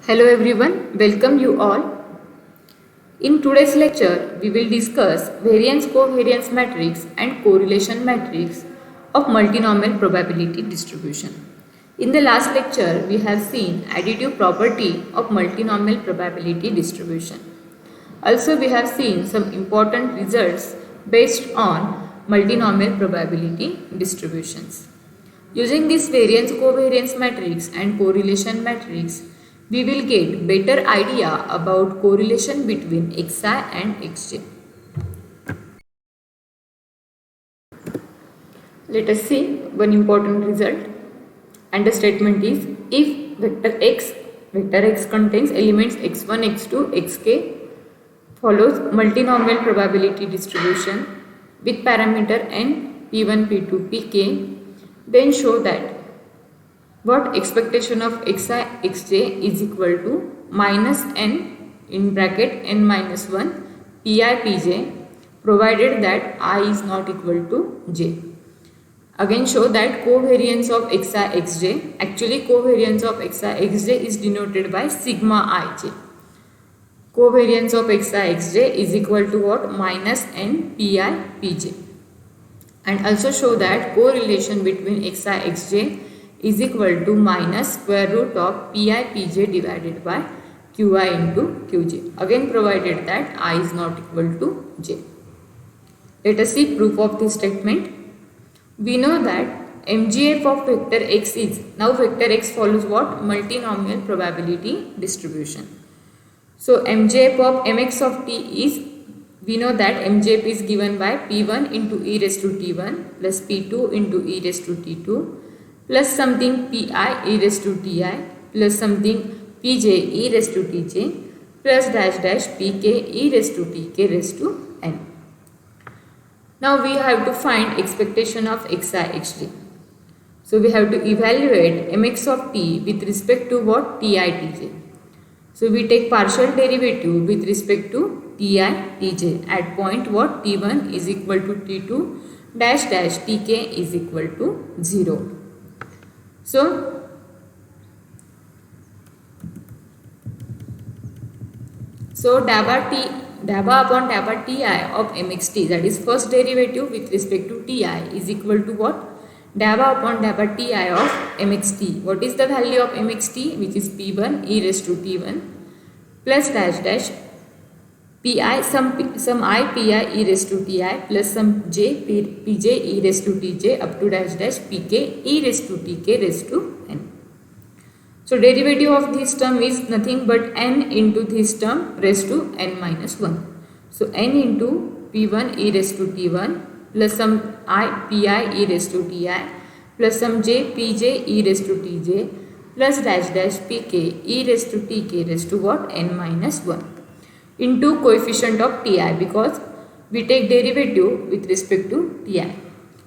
Hello everyone, welcome you all. In today's lecture, we will discuss variance covariance matrix and correlation matrix of multinomial probability distribution. In the last lecture, we have seen additive property of multinomial probability distribution. Also, we have seen some important results based on multinomial probability distributions. Using this variance covariance matrix and correlation matrix, we will get better idea about correlation between xi and xj. Let us see one important result, and the statement is if vector x contains elements x1, x2, xk follows multinomial probability distribution with parameter n p1, p2, pk, then show that what expectation of xi xj is equal to minus n in bracket n minus 1 pi pj provided that I is not equal to j. Again show that covariance of xi xj, actually covariance of xi xj is denoted by sigma ij. Covariance of xi xj is equal to what? Minus n pi pj. And also show that correlation between xi xj is equal to minus square root of pi pj divided by qi into qj. Again provided that I is not equal to j. Let us see proof of this statement. We know that MGF of vector x is, now vector x follows what? Multinomial probability distribution. So MGF of mx of t is, we know that MGF is given by p1 into e raised to t1 plus p2 into e raised to t2 plus something pi e raised to ti plus something pj e raised to tj plus dash dash pk e raised to tk raised to n. Now we have to find expectation of xi xj. So we have to evaluate mx of t with respect to what? Ti tj. So we take partial derivative with respect to ti tj at point what? T1 is equal to t2 dash dash tk is equal to 0. So dabba upon dabba ti of mxt, that is first derivative with respect to ti, is equal to what? Dabba upon dabba ti of mxt. What is the value of mxt? Which is p1 e raised to t1 plus dash dash pi some I pi e raised to ti plus some j pj e raised to tj up to dash dash pk e raised to tk raised to n. So derivative of this term is nothing but n into this term raised to n minus 1. So n into p1 e raised to t1 plus some I pi e raised to ti plus some j pj e raised to tj plus dash dash pk e raised to tk raised to what? N minus 1 into coefficient of ti, because we take derivative with respect to ti.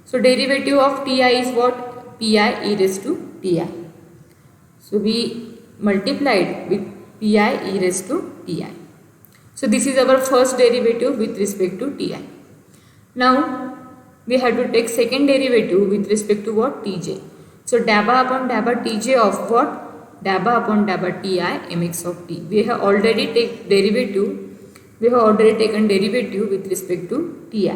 So derivative of ti is what? Pi e raised to ti. So we multiplied with pi e raised to ti. So this is our first derivative with respect to ti. Now we have to take second derivative with respect to what? Tj. So dabba upon dabba tj of what? Dabba upon dabba ti mx of t. We have already taken derivative with respect to ti.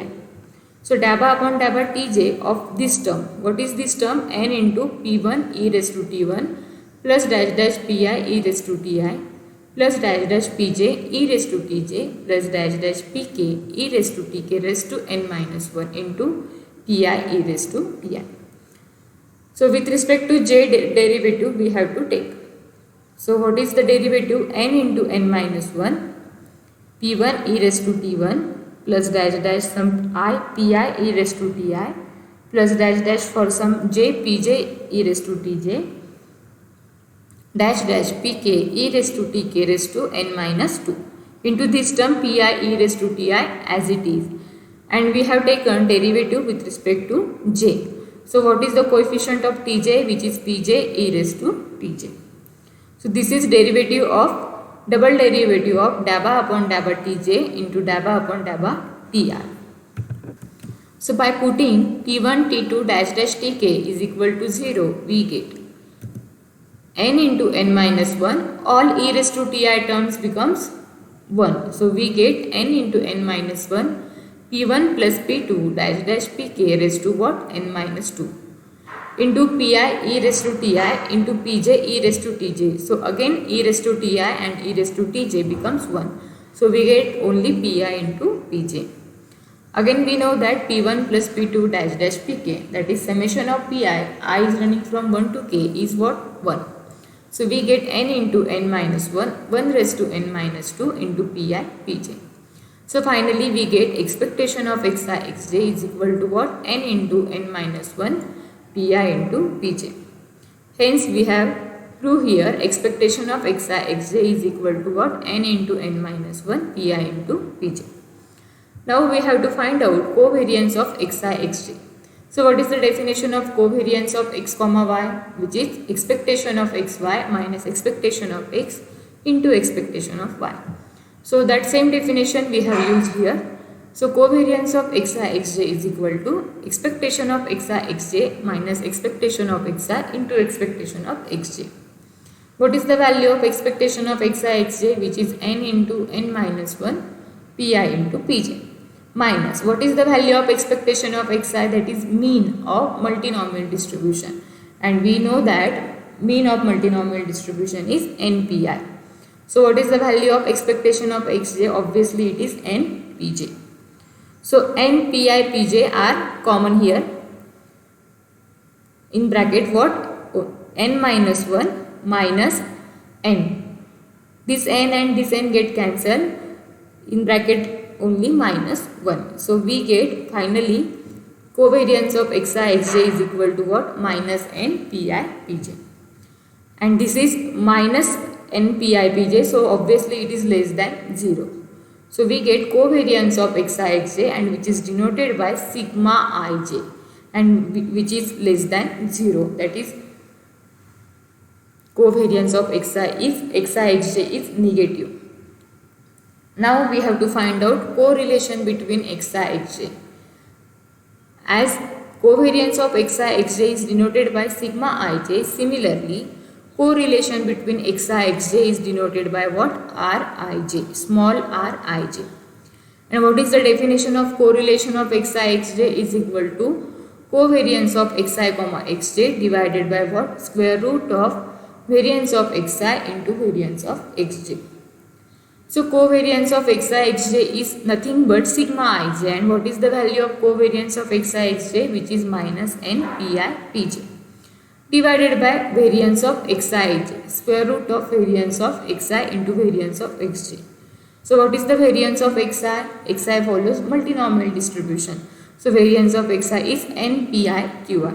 So dabba upon dabba tj of this term. What is this term? N into p1 e raised to t1 plus dash dash pi e raised to ti plus dash dash pj e raised to tj plus dash dash pk e raised to tk raised to n minus 1 into pi e raised to ti. So with respect to j derivative we have to take. So what is the derivative? N into n minus 1 p1 e raised to t1 plus dash dash some I pi e raised to ti plus dash dash for some j pj e raised to tj dash dash pk e raised to tk raised to n minus 2 into this term pi e raised to ti as it is, and we have taken derivative with respect to j. So what is the coefficient of tj? Which is pj e raised to tj. So this is double derivative of dabba upon dabba tj into dabba upon dabba tr. So by putting t1 t2 dash dash tk is equal to 0, we get n into n minus 1, all e raised to ti terms becomes 1. So we get n into n minus 1 p1 plus p2 dash dash pk raised to what? N minus 2 into pi e raised to ti into pj e raised to tj. So again e raised to ti and e raised to tj becomes 1. So we get only pi into pj. Again we know that p1 plus p2 dash dash pk, that is summation of pi, I is running from 1 to k, is what? 1. So we get n into n minus 1, 1 raised to n minus 2 into pi pj. So finally we get expectation of xi xj is equal to what? N into n minus 1 pi into pj. Hence we have proved here expectation of xi xj is equal to what? N into n minus 1 pi into pj. Now we have to find out covariance of xi xj. So what is the definition of covariance of x comma y, which is expectation of xy minus expectation of x into expectation of y. So that same definition we have used here. So covariance of xi xj is equal to expectation of xi xj minus expectation of xi into expectation of xj. What is the value of expectation of xi xj, which is n into n minus 1 pi into pj, minus what is the value of expectation of xi, that is mean of multinomial distribution, and we know that mean of multinomial distribution is npi. So what is the value of expectation of xj? Obviously it is npj. So npi pj are common here. In bracket what? N minus 1 minus n. This n and this n get cancelled. In bracket only minus 1. So we get finally covariance of xi xj is equal to what? Minus n pi pj. And this is minus n pi pj. So obviously it is less than 0. So we get covariance of xi xj, and which is denoted by sigma ij, and which is less than 0. That is covariance of xi xj is negative. Now we have to find out correlation between xi xj. As covariance of xi xj is denoted by sigma ij, similarly correlation between xi xj is denoted by what? Rij, small rij. And what is the definition of correlation of xi xj is equal to covariance of xi comma xj divided by what? Square root of variance of xi into variance of xj. So covariance of xi xj is nothing but sigma ij, and what is the value of covariance of xi xj, which is minus n pi pj, divided by variance of xi ij, square root of variance of xi into variance of xj. So what is the variance of xi? Xi follows multinomial distribution. So variance of xi is n pi qi.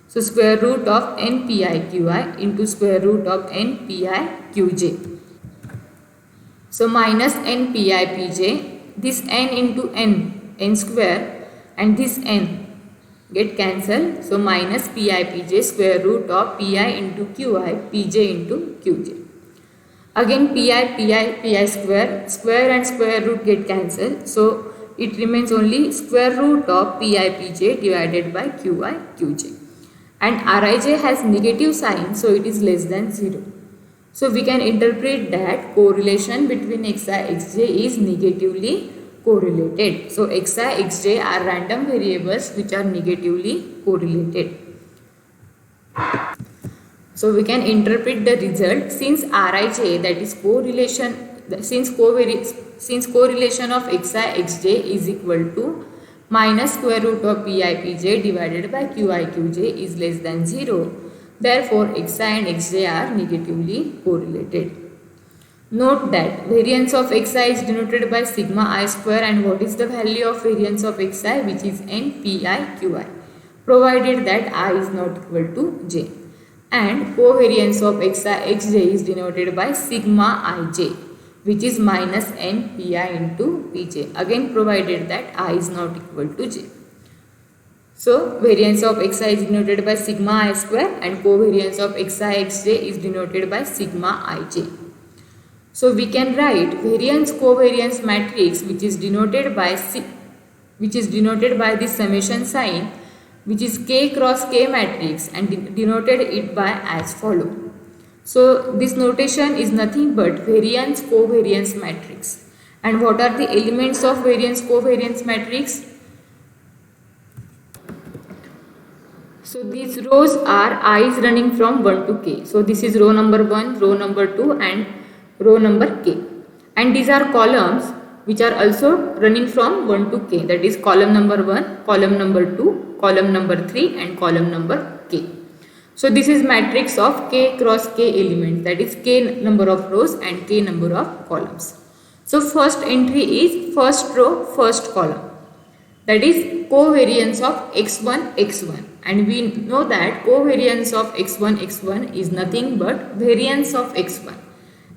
So square root of n pi qi into square root of n pi qj. So minus n pi pj, this n into n square, and this n get cancelled. So minus pi pj square root of pi into qi pj into qj. Again pi square and square root get cancelled. So it remains only square root of pi pj divided by qi qj. And rij has negative sign, so it is less than 0. So we can interpret that correlation between xi xj is negatively correlated. So xi xj are random variables which are negatively correlated. So we can interpret the result, since rij, that is correlation, since correlation of xi xj is equal to minus square root of pi pj divided by qi qj is less than 0. Therefore, xi and xj are negatively correlated. Note that variance of xi is denoted by sigma I square, and what is the value of variance of xi, which is n pi qi, provided that I is not equal to j. And covariance of xi xj is denoted by sigma ij, which is minus n pi into pj, again provided that I is not equal to j. So variance of xi is denoted by sigma I square, and covariance of xi xj is denoted by sigma ij. So we can write variance covariance matrix, which is denoted by this summation sign, which is k cross k matrix, and denoted it by as follow. So this notation is nothing but variance covariance matrix. And what are the elements of variance covariance matrix? So these rows are i's running from 1 to k. So this is row number 1, row number 2 and row number k. And these are columns which are also running from 1 to k. That is column number 1, column number 2, column number 3 and column number k. So this is matrix of k cross k elements, that is k number of rows and k number of columns. So first entry is first row, first column, that is covariance of x1 x1, and we know that covariance of x1 x1 is nothing but variance of x1,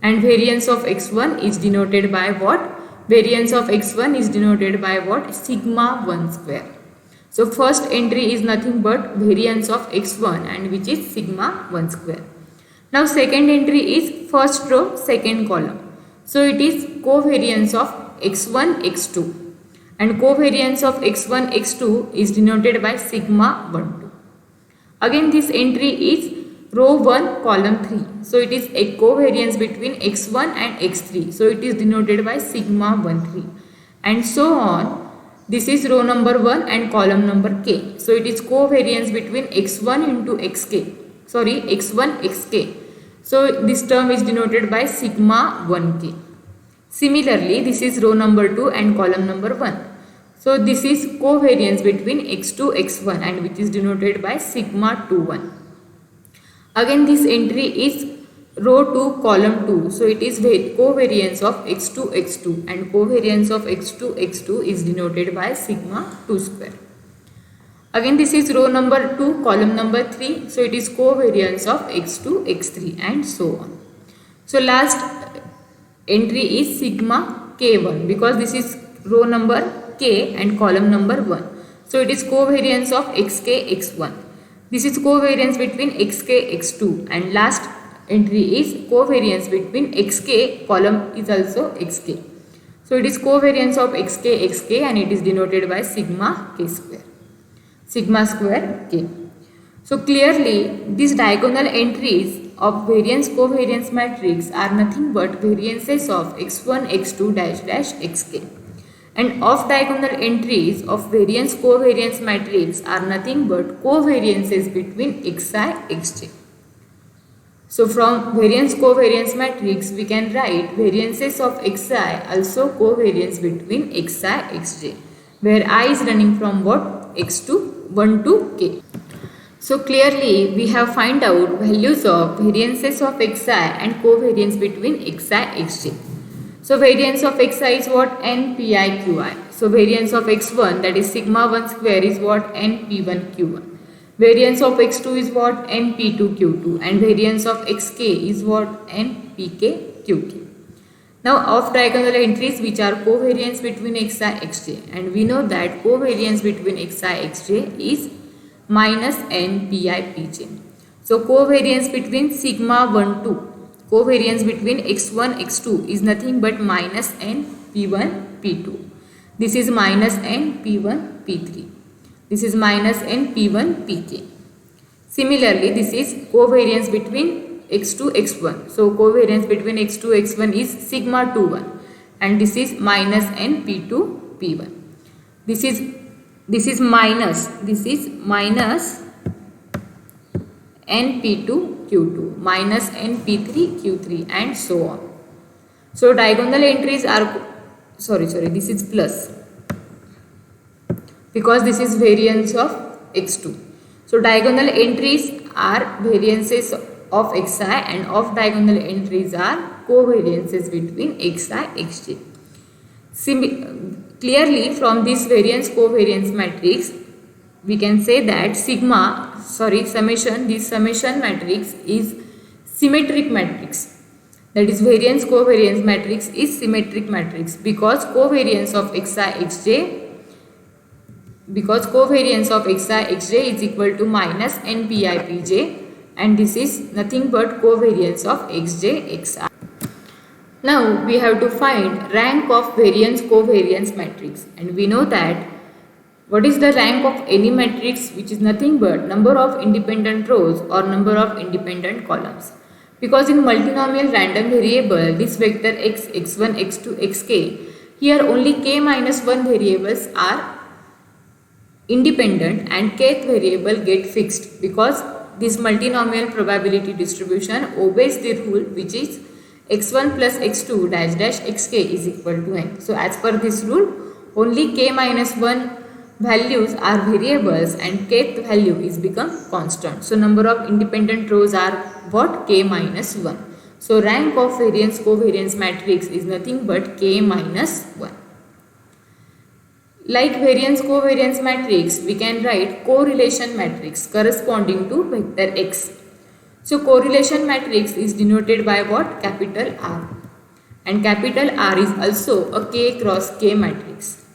and variance of x1 is denoted by what? Variance of x1 is denoted by what? Sigma 1 square. So first entry is nothing but variance of x1 and which is sigma 1 square. Now second entry is first row, second column. So it is covariance of x1 x2, and covariance of x1 x2 is denoted by sigma 1 2. Again this entry is row 1 column 3. So it is a covariance between x1 and x3. So it is denoted by sigma 1 3, and so on. This is row number 1 and column number k. So it is covariance between x1 into xk. Sorry, x1 xk. So this term is denoted by sigma 1k. Similarly, this is row number 2 and column number 1. So this is covariance between x2 x1 and which is denoted by sigma 2 1. Again this entry is row 2 column 2. So it is covariance of x2 x2, and covariance of x2 x2 is denoted by sigma 2 square. Again this is row number 2 column number 3. So it is covariance of x2 x3 and so on. So last entry is sigma k1, because this is row number k and column number 1. So it is covariance of xk x1. This is covariance between xk x2, and last entry is covariance between xk, column is also xk. So it is covariance of xk xk and it is denoted by sigma k square, sigma square k. So clearly these diagonal entries of variance covariance matrix are nothing but variances of x1 x2 dash dash xk, and off diagonal entries of variance covariance matrix are nothing but covariances between xi xj. So from variance covariance matrix we can write variances of xi also covariance between xi xj, where I is running from what? X to 1 to k. So clearly we have find out values of variances of xi and covariance between xi xj. So variance of xi is what? N pi qi. So variance of x1, that is sigma 1 square, is what? N p1 q1. Variance of x2 is what? N p2 q2, and variance of xk is what? N pk qk. Now off diagonal entries which are covariance between xi xj, and we know that covariance between xi xj is minus n pi pj. So covariance between sigma 1 2, covariance between x1 x2 is nothing but minus n p1 p2. This is minus n p1 p3. This is minus n p1 pk. Similarly, this is covariance between x2 x1. So covariance between x2 x1 is sigma 2 1, and this is minus n p2 p1. This is minus n p2 q2, minus n p3 q3 and so on. So diagonal entries are this is plus, because this is variance of x2. So diagonal entries are variances of xi, and off diagonal entries are covariances between xi xj. Clearly from this variance covariance matrix we can say that summation, this summation matrix is symmetric matrix. That is variance covariance matrix is symmetric matrix, because covariance of xi xj is equal to minus n pi pj, and this is nothing but covariance of xj xi. Now we have to find rank of variance covariance matrix, and we know that what is the rank of any matrix, which is nothing but number of independent rows or number of independent columns. Because in multinomial random variable, this vector x, x1, x2, xk, here only k minus 1 variables are independent and kth variable get fixed, because this multinomial probability distribution obeys the rule, which is x1 plus x2 dash dash xk is equal to n. So as per this rule, only k minus 1 values are variables and kth value is become constant. So number of independent rows are what? K minus 1. So rank of variance covariance matrix is nothing but k minus 1. Like variance covariance matrix, we can write correlation matrix corresponding to vector x. So correlation matrix is denoted by what? Capital R. And capital R is also a k cross k matrix.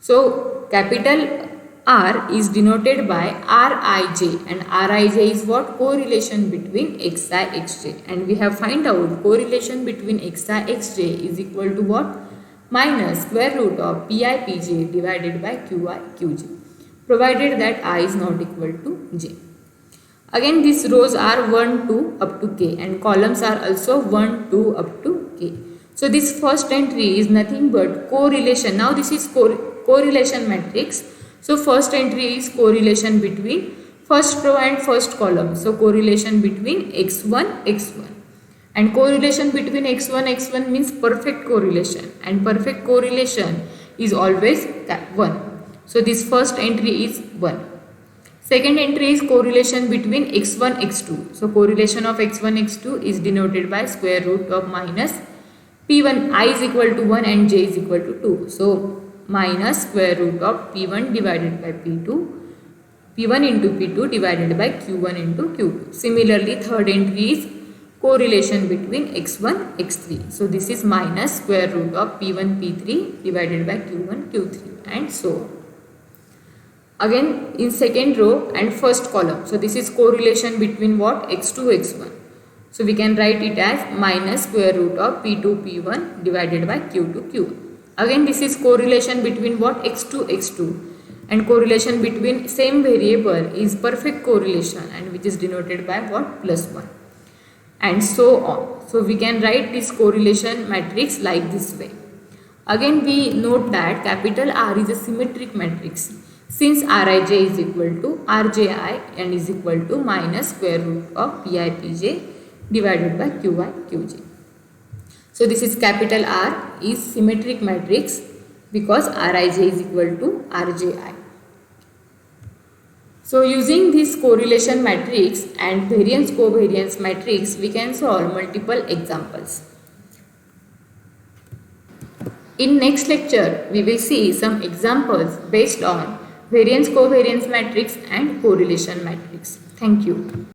So capital R is denoted by Rij, and Rij is what? Correlation between xi xj, and we have find out correlation between xi xj is equal to what? Minus square root of pi pj divided by qi qj, provided that I is not equal to j. Again, these rows are 1, 2 up to k, and columns are also 1, 2 up to k. So this first entry is nothing but correlation. Now this is correlation matrix. So first entry is correlation between first row and first column. So correlation between x1, x1. And correlation between x1, x1 means perfect correlation. And perfect correlation is always 1. So this first entry is 1. Second entry is correlation between x1, x2. So correlation of x1, x2 is denoted by square root of minus p1, I is equal to 1 and j is equal to 2. So minus square root of p1 divided by p2, p1 into p2 divided by q1 into q2. Similarly, third entry is correlation between x1, x3. So this is minus square root of p1, p3 divided by q1, q3 and so on. Again, in second row and first column. So this is correlation between what? x2, x1. So we can write it as minus square root of p2, p1 divided by q2, q1. Again, this is correlation between what? x2, x2. And correlation between same variable is perfect correlation, and which is denoted by what? Plus 1. And so on. So we can write this correlation matrix like this way. Again, we note that capital R is a symmetric matrix, since Rij is equal to Rji and is equal to minus square root of pi pj divided by qi qj. So this is capital R is symmetric matrix because Rij is equal to Rji. So using this correlation matrix and variance covariance matrix, we can solve multiple examples. In next lecture, we will see some examples based on variance covariance matrix and correlation matrix. Thank you.